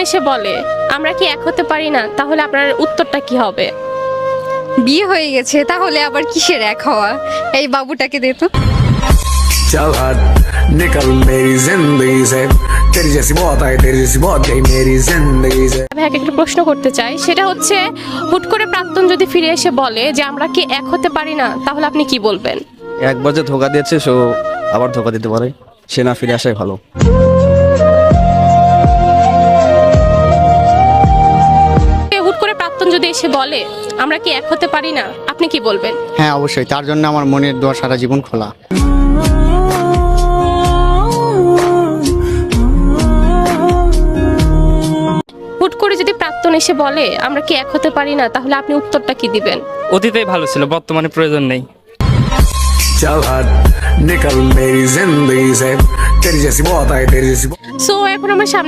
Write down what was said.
এসে বলে আমরা কি এক হতে পারি না, তাহলে আপনার উত্তরটা কি হবে? বিয়ে হয়ে গেছে, তাহলে আবার কিসের এক হওয়া? এই বাবুটাকে দে তো। चल हट निकल मेरी जिंदगी से तेरी जैसी बहुत आई तेरी जैसी बहुत गई मेरी जिंदगी से। ভাইয়াকে একটা প্রশ্ন করতে চাই, সেটা হচ্ছে হুট করে প্রাক্তন যদি ফিরে এসে বলে যে আমরা কি এক হতে পারি না, তাহলে আপনি কি বলবেন? একবার যে ধোকা দিয়েছে সো আবার ধোকা দিতে পারে, সে না ফিরে আসাই ভালো। হুট করে প্রাক্তন যদি এসে বলে আমরা কি এক হতে পারি না, আপনি কি বলবেন? হ্যাঁ অবশ্যই, তার জন্য আমার মনের দোয়া সারা জীবন খোলা। হুট করে যদি প্রাক্তন এসে বলে আমরা কি এক হতে পারি না, তাহলে আপনি উত্তরটা কি দিবেন? অতীতেই ভালো ছিল, বর্তমানে প্রয়োজন নেই। चल हट निकल मेरी जिंदगी से तेरी जैसी बहुत आई तेरी जैसी সো এখন আমার সামনে